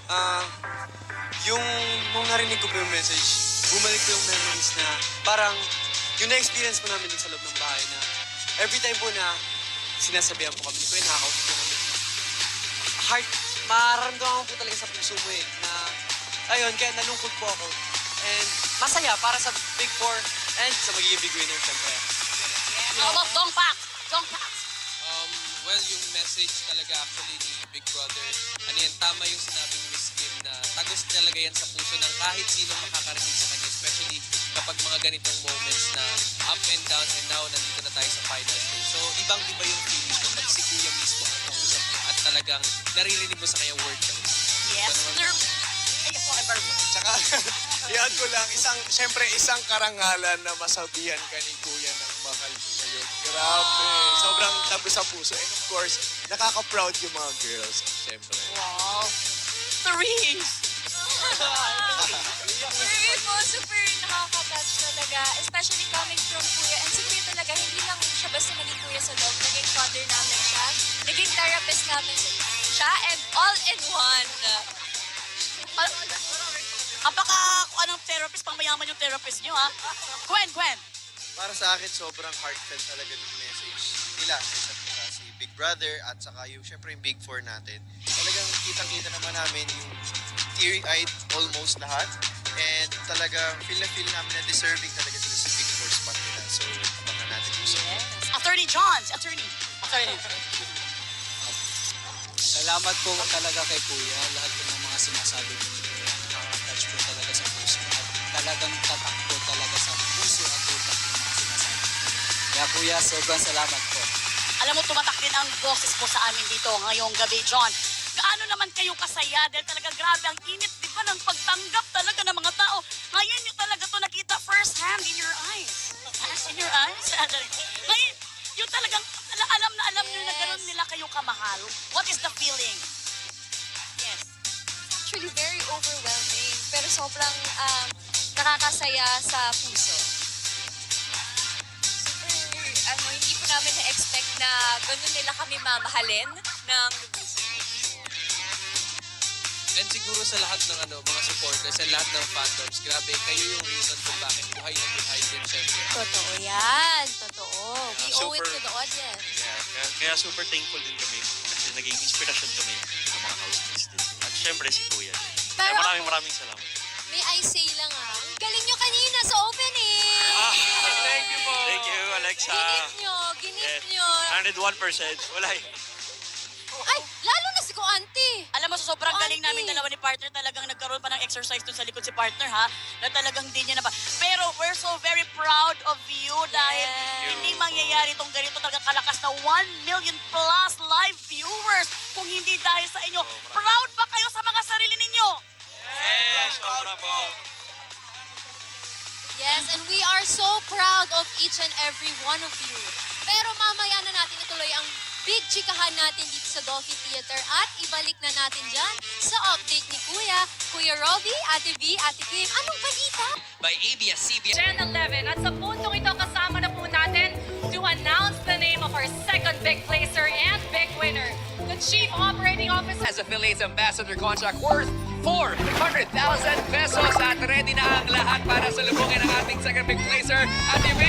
Ah, yung nung narinig ko po yung message, bumalik po yung memories na parang yung na-experience po namin dun sa loob ng bahay na every time po na sinasabihan po kami, ko yung nakakausap po namin. Heart, mararamdaman mo po talaga sa puso mo eh, na ayun, kaya nalungkot po ako. And masaya para sa Big Four and sa magiging big winner, syempre. How about Dongpak? Dongpak. Well, yung message talaga actually ni Big Brother, ano yan, tama yung sinabi ni Miss Kim na tagos talaga yan sa puso ng kahit sino makakarinig sa kanya, especially kapag mga ganitong moments na up and down and now nandito na tayo sa final stage. So, ibang-iba yung feeling kapag si Kuya mismo ang kausap mo at talagang naririnig mo sa kanya word ka. Yes, sir. Tsaka, yan ko lang, syempre isang karangalan na masabihan ka ni Kuya ng mahal ko ngayon. Grabe, sobrang tabi sa puso. And of course, nakaka-proud yung mga girls, syempre. Wow. Therese. Very po, super nakaka-touch talaga. Especially coming from Kuya. And si Kuya talaga, hindi lang siya basta naging Kuya sa loob. Naging father namin siya. Naging therapist namin siya. And all in one. Apaka kung anong therapist, pang mayaman yung therapist nyo, ha? Gwen. Para sa akin, sobrang heartfelt talaga yung message nila sa isa't isa, si Big Brother at saka yung, syempre yung Big Four natin. Talagang kitang-kita naman namin yung teary-eyed almost lahat. And talagang feel namin na deserving talaga sila sa Big Four spot nila. So, abangan natin yung Yes. Attorney Johns. Attorney. Salamat po talaga kay Kuya. Lahat po ng mga sinasabi ko ni Kuya, nakaka-touch po talaga sa puso. At talagang tatak po talaga sa puso at utak yung mga sinasabi ko. Kaya Kuya, sobrang salamat po. Alam mo, tumatak din ang boses mo sa amin dito ngayong gabi, John. Gaano naman kayo kasaya dahil talaga grabe ang init, di ba, ng pagtanggap talaga ng mga tao. Ngayon nyo talaga to nakita first hand in your eyes. In your eyes? Ngayon, yung talagang alam na alam nyo na gano'n nila kayo kamahal. What is the feeling? Yes. Actually, very overwhelming. Pero sobrang nakakasaya sa puso. Super, hindi po namin na-expect na ganun nila kami mamahalin ng And siguro sa lahat ng mga supporters and lahat ng fandoms, grabe, kayo yung reason kung bakit buhay na buhay din, syempre. Totoo yan. Totoo. We owe it super- to the audience. Kaya super thankful din kami kasi naging inspirasyon kami ng mga housemates din. At syempre si Kuya din. Kaya Pero maraming salamat. may I say lang ang galing nyo kanina sa opening. Thank you po. Thank you, Alexa. Ginit nyo. 101%. Wala eh. Ay, lalo na si ko auntie. Alam mo, sa sobrang galing Auntie. namin dalawa ni partner, talagang nagkaroon pa ng exercise dun sa likod si partner, ha? Na talagang di niya na pa. Pero we're so very proud of you dahil hindi mangyayari itong ganito talagang kalakas na 1 million plus live viewers kung hindi dahil sa inyo. Proud ba kayo sa mga sarili ninyo? Yes, sobra po. Yes, and we are so proud of each and every one of you. Pero mamaya na natin ituloy ang big chikahan natin dito sa Dolphy Theater at ibalik na natin dyan sa update ni Kuya Robbie, Ate V, Ate Kim. Anong balita? By ABS-CBN. Gen 11 at sa puntong ito kasama na po natin to announce the name of our second big placer and big winner, the Chief Operating Officer. As affiliates ambassador contract worth 400,000 pesos at ready na ang lahat para sa lubungin ng ating second big placer, Ate V.